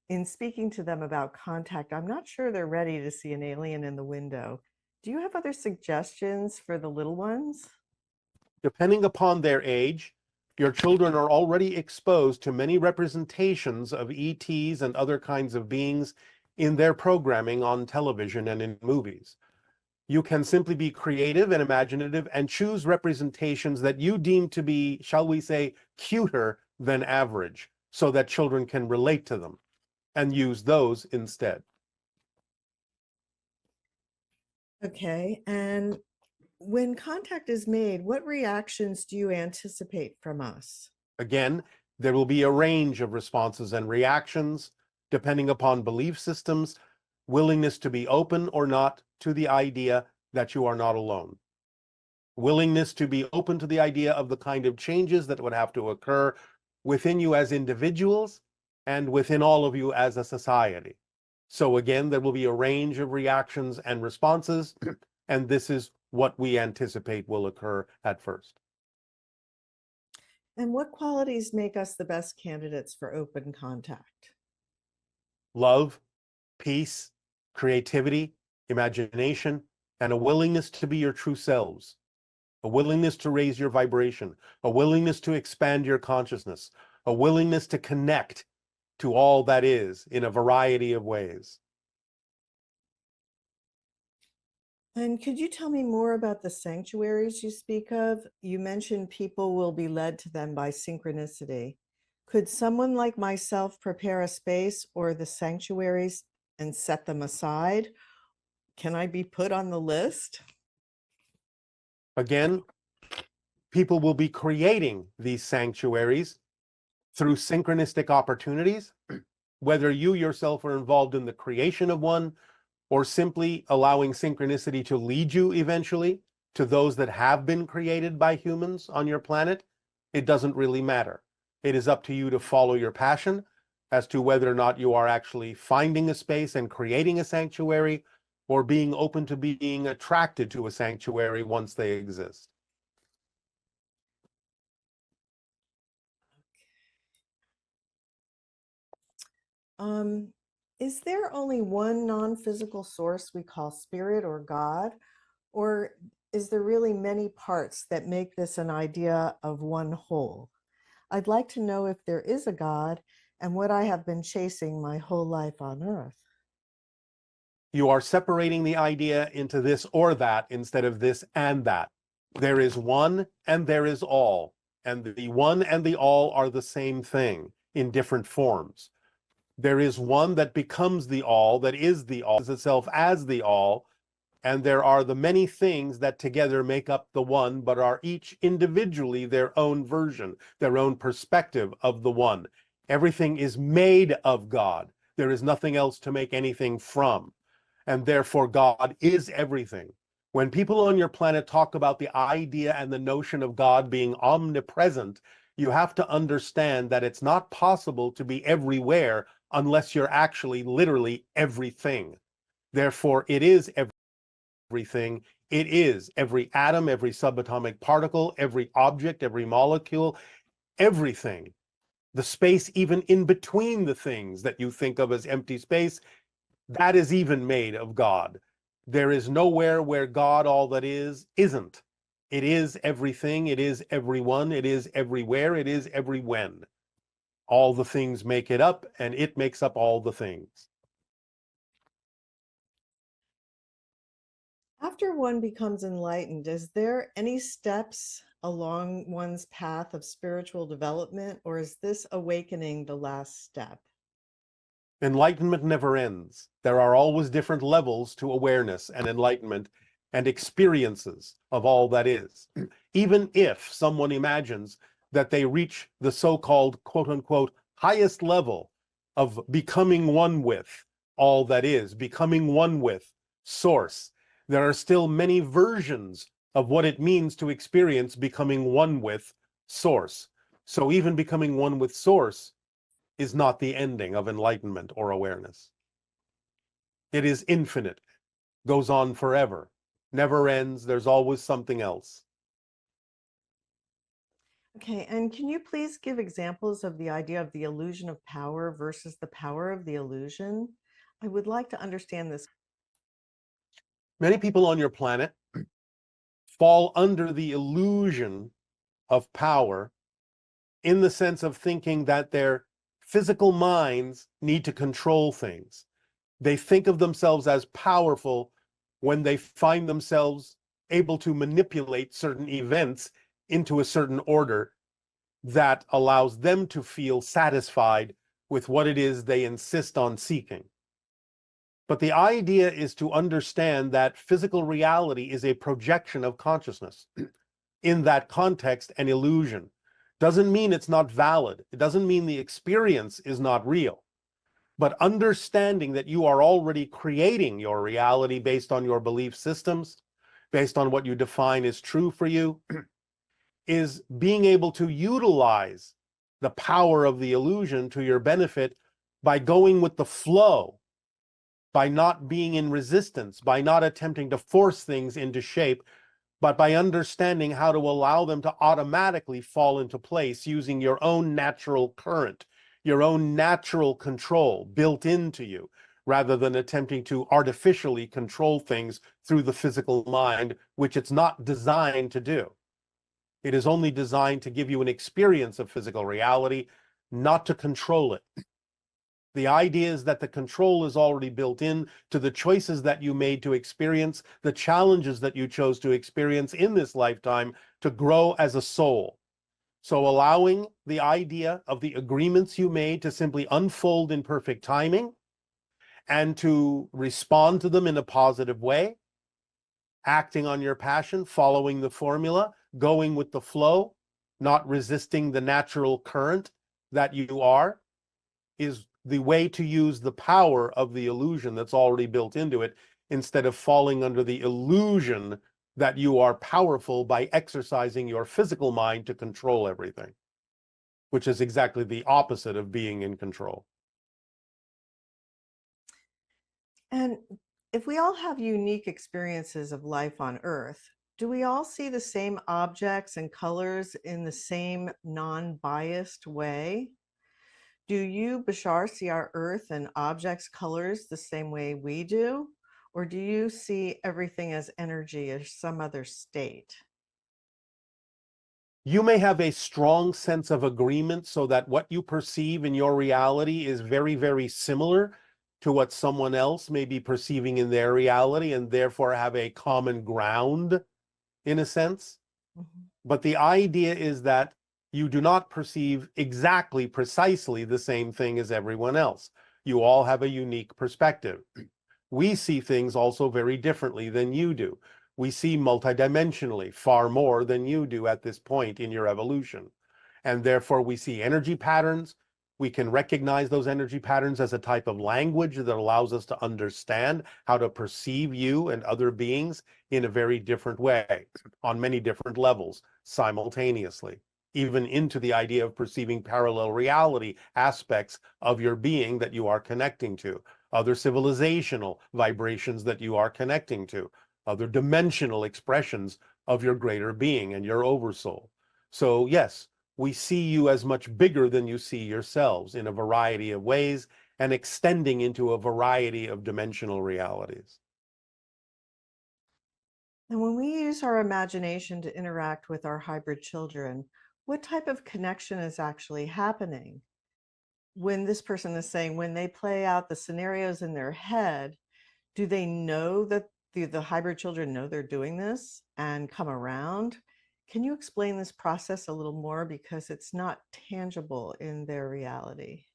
in speaking to them about contact, I'm not sure they're ready to see an alien in the window. Do you have other suggestions for the little ones? Depending upon their age, your children are already exposed to many representations of ETs and other kinds of beings in their programming on television and in movies. You can simply be creative and imaginative and choose representations that you deem to be, shall we say, cuter than average, so that children can relate to them and use those instead. Okay, and when contact is made, what reactions do you anticipate from us? Again, there will be a range of responses and reactions depending upon belief systems, willingness to be open or not to the idea that you are not alone, willingness to be open to the idea of the kind of changes that would have to occur within you as individuals and within all of you as a society. So again, there will be a range of reactions and responses, and this is what we anticipate will occur at first. And what qualities make us the best candidates for open contact? Love, peace, creativity, imagination, and a willingness to be your true selves, a willingness to raise your vibration, a willingness to expand your consciousness, a willingness to connect to all that is in a variety of ways. And could you tell me more about the sanctuaries you speak of? You mentioned people will be led to them by synchronicity. Could someone like myself prepare a space or the sanctuaries and set them aside? Can I be put on the list? Again, people will be creating these sanctuaries through synchronistic opportunities, whether you yourself are involved in the creation of one or simply allowing synchronicity to lead you eventually to those that have been created by humans on your planet. It doesn't really matter. It is up to you to follow your passion as to whether or not you are actually finding a space and creating a sanctuary or being open to being attracted to a sanctuary once they exist. Um, is there only one non-physical source we call spirit or God? Or is there really many parts that make this an idea of one whole? I'd like to know if there is a God and what I have been chasing my whole life on earth. You are separating the idea into this or that instead of this and that. There is one and there is all, and the one and the all are the same thing in different forms. There is one that becomes the all, that is the all, is itself as the all, and there are the many things that together make up the one, but are each individually their own version, their own perspective of the one. Everything is made of God. There is nothing else to make anything from, and therefore God is everything. When people on your planet talk about the idea and the notion of God being omnipresent, you have to understand that it's not possible to be everywhere unless you're actually literally everything. Therefore, it is everything. It is every atom, every subatomic particle, every object, every molecule, everything. The space even in between the things that you think of as empty space, that is even made of God. There is nowhere where God, all that is, isn't. It is everything, it is everyone, it is everywhere, it is every when. All the things make it up, and it makes up all the things. After one becomes enlightened, is there any steps along one's path of spiritual development, or is this awakening the last step? Enlightenment never ends. There are always different levels to awareness and enlightenment and experiences of all that is. Even if someone imagines that they reach the so-called quote unquote highest level of becoming one with all that is, becoming one with source, there are still many versions of what it means to experience becoming one with source. So even becoming one with source is not the ending of enlightenment or awareness. It is infinite, goes on forever, never ends. There's always something else. Okay, and can you please give examples of the idea of the illusion of power versus the power of the illusion? I would like to understand this. Many people on your planet fall under the illusion of power in the sense of thinking that their physical minds need to control things. They think of themselves as powerful when they find themselves able to manipulate certain events into a certain order that allows them to feel satisfied with what it is they insist on seeking. But the idea is to understand that physical reality is a projection of consciousness. In that context, an illusion doesn't mean it's not valid. It doesn't mean the experience is not real. But understanding that you are already creating your reality based on your belief systems, based on what you define as true for you, is being able to utilize the power of the illusion to your benefit by going with the flow, by not being in resistance, by not attempting to force things into shape, but by understanding how to allow them to automatically fall into place using your own natural current, your own natural control built into you, rather than attempting to artificially control things through the physical mind, which it's not designed to do. It is only designed to give you an experience of physical reality, not to control it. The idea is that the control is already built in to the choices that you made to experience, the challenges that you chose to experience in this lifetime to grow as a soul. So allowing the idea of the agreements you made to simply unfold in perfect timing and to respond to them in a positive way, acting on your passion, following the formula, going with the flow, not resisting the natural current that you are, is the way to use the power of the illusion that's already built into it, instead of falling under the illusion that you are powerful by exercising your physical mind to control everything, which is exactly the opposite of being in control. And if we all have unique experiences of life on Earth, do we all see the same objects and colors in the same non-biased way? Do you, Bashar, see our Earth and objects' colors the same way we do? Or do you see everything as energy or some other state? You may have a strong sense of agreement so that what you perceive in your reality is very, very similar to what someone else may be perceiving in their reality, and therefore have a common ground in a sense. Mhm. But the idea is that you do not perceive exactly, precisely the same thing as everyone else. You all have a unique perspective. We see things also very differently than you do. We see multidimensionally far more than you do at this point in your evolution. And therefore, we see energy patterns. We can recognize those energy patterns as a type of language that allows us to understand how to perceive you and other beings in a very different way, on many different levels, simultaneously, even into the idea of perceiving parallel reality aspects of your being that you are connecting to, other civilizational vibrations that you are connecting to, other dimensional expressions of your greater being and your oversoul. So yes, we see you as much bigger than you see yourselves in a variety of ways, and extending into a variety of dimensional realities. And when we use our imagination to interact with our hybrid children, what type of connection is actually happening? When this person is saying, when they play out the scenarios in their head, do they know that the hybrid children know they're doing this and come around? Can you explain this process a little more, because it's not tangible in their reality?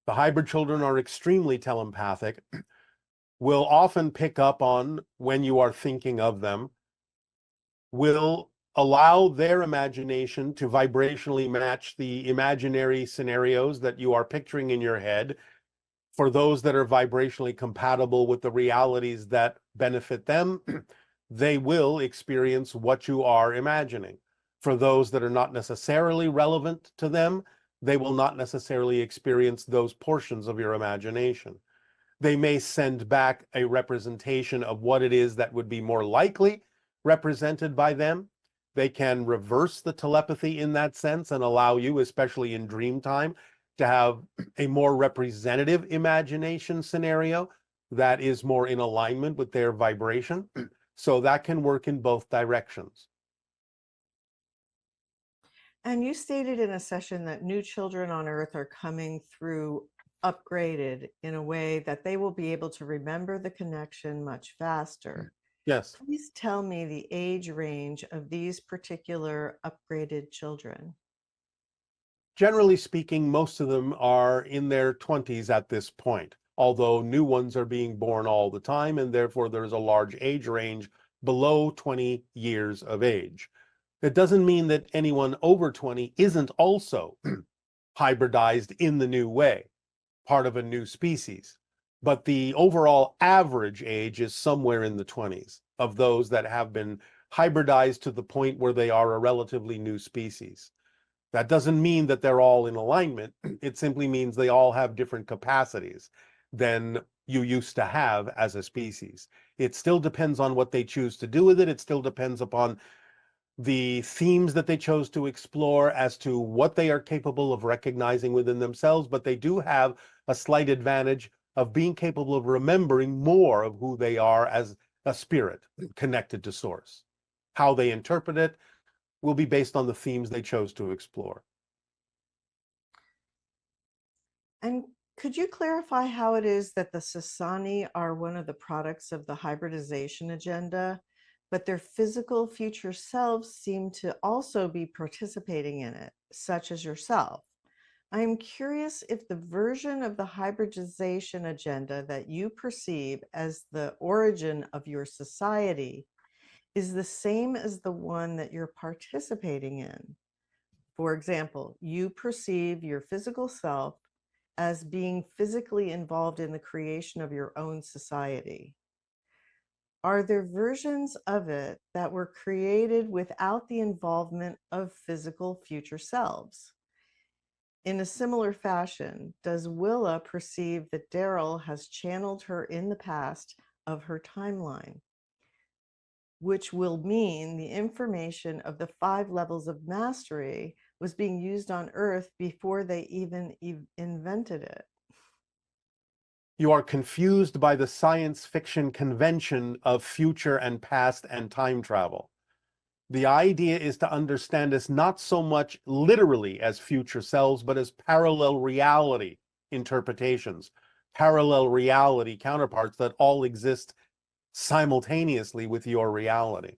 The hybrid children are extremely telepathic, will often pick up on when you are thinking of them, will allow their imagination to vibrationally match the imaginary scenarios that you are picturing in your head. For those that are vibrationally compatible with the realities that benefit them, they will experience what you are imagining. For those that are not necessarily relevant to them, they will not necessarily experience those portions of your imagination. They may send back a representation of what it is that would be more likely represented by them, They can reverse the telepathy in that sense and allow you, especially in dream time, to have a more representative imagination scenario that is more in alignment with their vibration. So that can work in both directions. And you stated in a session that new children on Earth are coming through upgraded in a way that they will be able to remember the connection much faster. Yes. Please tell me the age range of these particular upgraded children. Generally speaking, most of them are in their 20s at this point, although new ones are being born all the time, and therefore there's a large age range below 20 years of age. That doesn't mean that anyone over 20 isn't also hybridized in the new way, part of a new species. But the overall average age is somewhere in the 20s of those that have been hybridized to the point where they are a relatively new species. That doesn't mean that they're all in alignment. It simply means they all have different capacities than you used to have as a species. It still depends on what they choose to do with it. It still depends upon the themes that they chose to explore as to what they are capable of recognizing within themselves, but they do have a slight advantage of being capable of remembering more of who they are as a spirit connected to source. How they interpret it will be based on the themes they chose to explore. And could you clarify how it is that the Sasani are one of the products of the hybridization agenda, but their physical future selves seem to also be participating in it, such as yourself? I am curious if the version of the hybridization agenda that you perceive as the origin of your society is the same as the one that you're participating in. For example, you perceive your physical self as being physically involved in the creation of your own society. Are there versions of it that were created without the involvement of physical future selves? In a similar fashion, does Willa perceive that Darryl has channeled her in the past of her timeline, which will mean the information of the 5 levels of mastery was being used on Earth before they even invented it? You are confused by the science fiction convention of future and past and time travel. The idea is to understand us not so much literally as future selves, but as parallel reality interpretations, parallel reality counterparts that all exist simultaneously with your reality.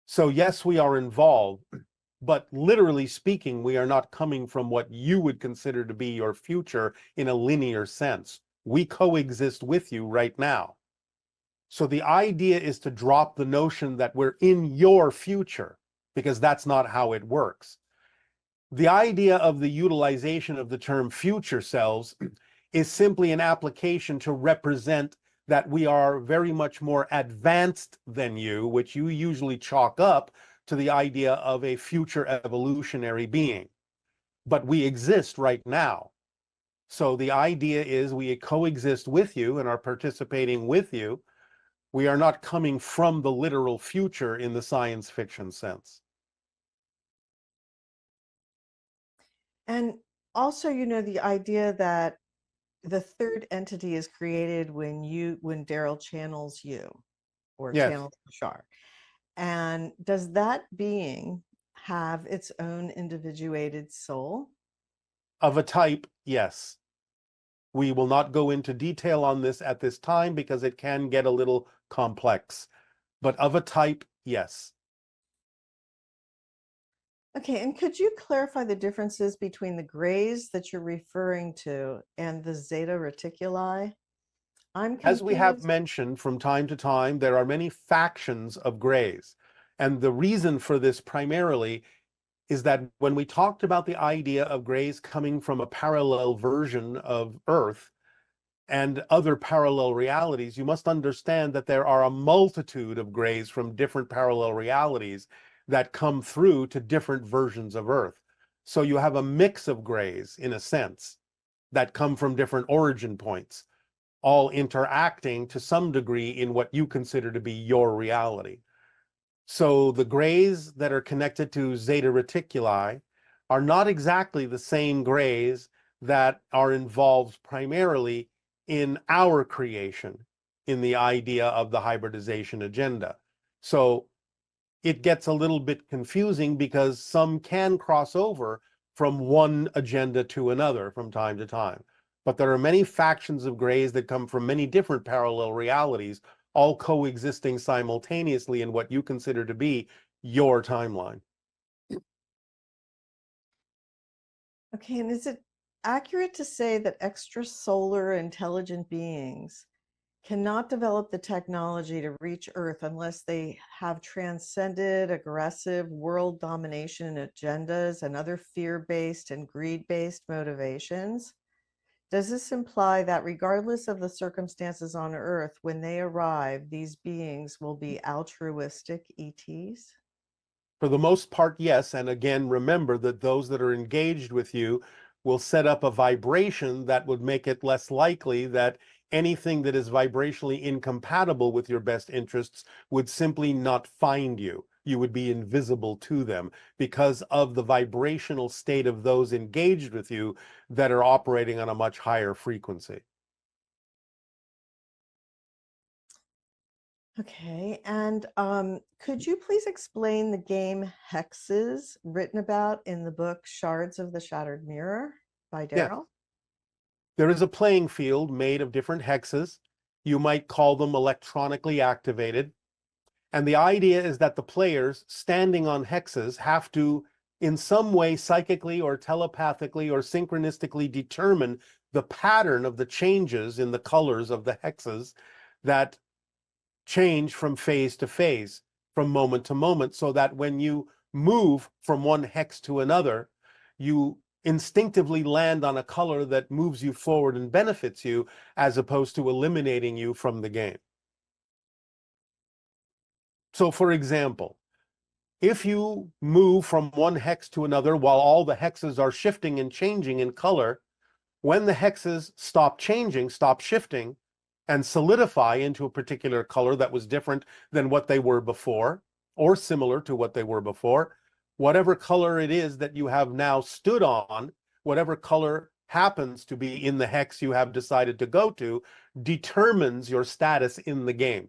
So yes, we are involved, but literally speaking, we are not coming from what you would consider to be your future in a linear sense. We coexist with you right now. So the idea is to drop the notion that we're in your future, because that's not how it works. The idea of the utilization of the term future selves is simply an application to represent that we are very much more advanced than you, which you usually chalk up to the idea of a future evolutionary being. But we exist right now. So the idea is we coexist with you and are participating with you. We are not coming from the literal future in the science fiction sense. And also, the idea that the third entity is created when Darryl channels you or Yes, channels Bashar. And does that being have its own individuated soul? of a type, yes. We will not go into detail on this at this time because it can get a little complex, but of a type, yes. Okay, and could you clarify the differences between the grays that you're referring to and the zeta reticuli? I'm As we have confused. mentioned from time to time, there are many factions of grays. And the reason for this primarily is that when we talked about the idea of grays coming from a parallel version of Earth and other parallel realities, you must understand that there are a multitude of grays from different parallel realities that come through to different versions of Earth. So you have a mix of grays, in a sense, that come from different origin points, all interacting to some degree in what you consider to be your reality. So the grays that are connected to zeta reticuli are not exactly the same grays that are involved primarily in our creation, in the idea of the hybridization agenda. So it gets a little bit confusing because some can cross over from one agenda to another from time to time. But there are many factions of grays that come from many different parallel realities, all coexisting simultaneously in what you consider to be your timeline. Okay, and is it accurate to say that extrasolar intelligent beings cannot develop the technology to reach Earth unless they have transcended aggressive world domination agendas and other fear based and greed based motivations? Does this imply that regardless of the circumstances on Earth, when they arrive, these beings will be altruistic ETs? For the most part, yes. And again, remember that those that are engaged with you will set up a vibration that would make it less likely that anything that is vibrationally incompatible with your best interests would simply not find you. You would be invisible to them because of the vibrational state of those engaged with you that are operating on a much higher frequency. Okay, and could you please explain the game Hexes written about in the book Shards of the Shattered Mirror by Yeah, Darryl? there is a playing field made of different hexes. You might call them electronically activated. And the idea is that the players standing on hexes have to, in some way, psychically or telepathically or synchronistically determine the pattern of the changes in the colors of the hexes that change from phase to phase, from moment to moment, so that when you move from one hex to another, you instinctively land on a color that moves you forward and benefits you, as opposed to eliminating you from the game. So, for example, if you move from one hex to another while all the hexes are shifting and changing in color, when the hexes stop changing, stop shifting, and solidify into a particular color that was different than what they were before, or similar to what they were before, whatever color it is that you have now stood on, whatever color happens to be in the hex you have decided to go to, determines your status in the game.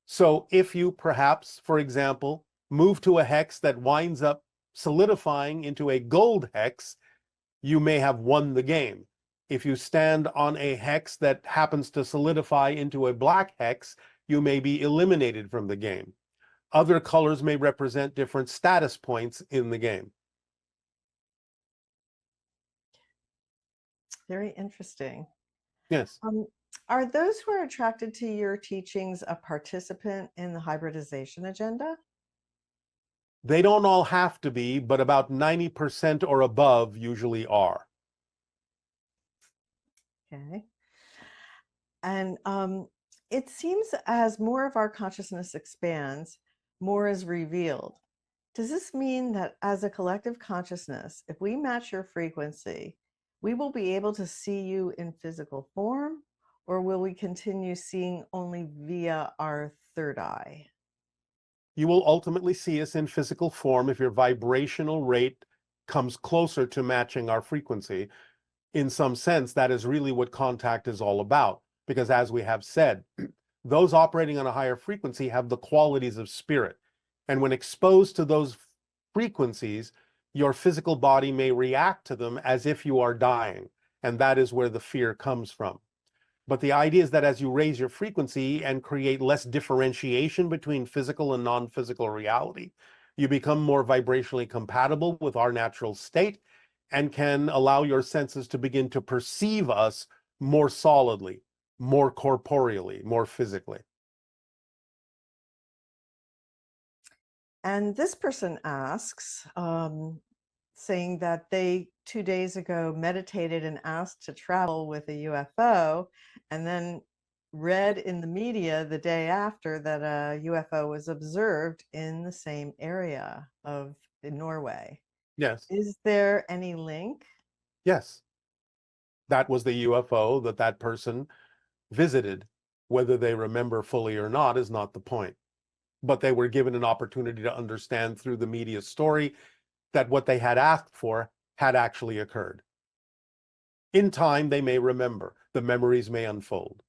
So if you perhaps, for example, move to a hex that winds up solidifying into a gold hex, you may have won the game. If you stand on a hex that happens to solidify into a black hex, you may be eliminated from the game. Other colors may represent different status points in the game. Very interesting. Yes, Um, are those who are attracted to your teachings a participant in the hybridization agenda? they don't all have to be, but about 90% or above usually are. Okay. And it seems as more of our consciousness expands, more is revealed. Does this mean that as a collective consciousness, if we match your frequency, we will be able to see you in physical form, or will we continue seeing only via our third eye? You will ultimately see us in physical form if your vibrational rate comes closer to matching our frequency. In some sense, that is really what contact is all about. Because as we have said, those operating on a higher frequency have the qualities of spirit. And when exposed to those frequencies, your physical body may react to them as if you are dying. And that is where the fear comes from. But the idea is that as you raise your frequency and create less differentiation between physical and non-physical reality, you become more vibrationally compatible with our natural state and can allow your senses to begin to perceive us more solidly, more corporeally, more physically. And this person asks, saying that they 2 days ago meditated and asked to travel with a UFO, and then read in the media the day after that a UFO was observed in the same area of in Norway. Yes, Is there any link? yes. That was the UFO that that person visited. Whether they remember fully or not is not the point. but they were given an opportunity to understand through the media story that what they had asked for had actually occurred. In time, they may remember, the memories may unfold.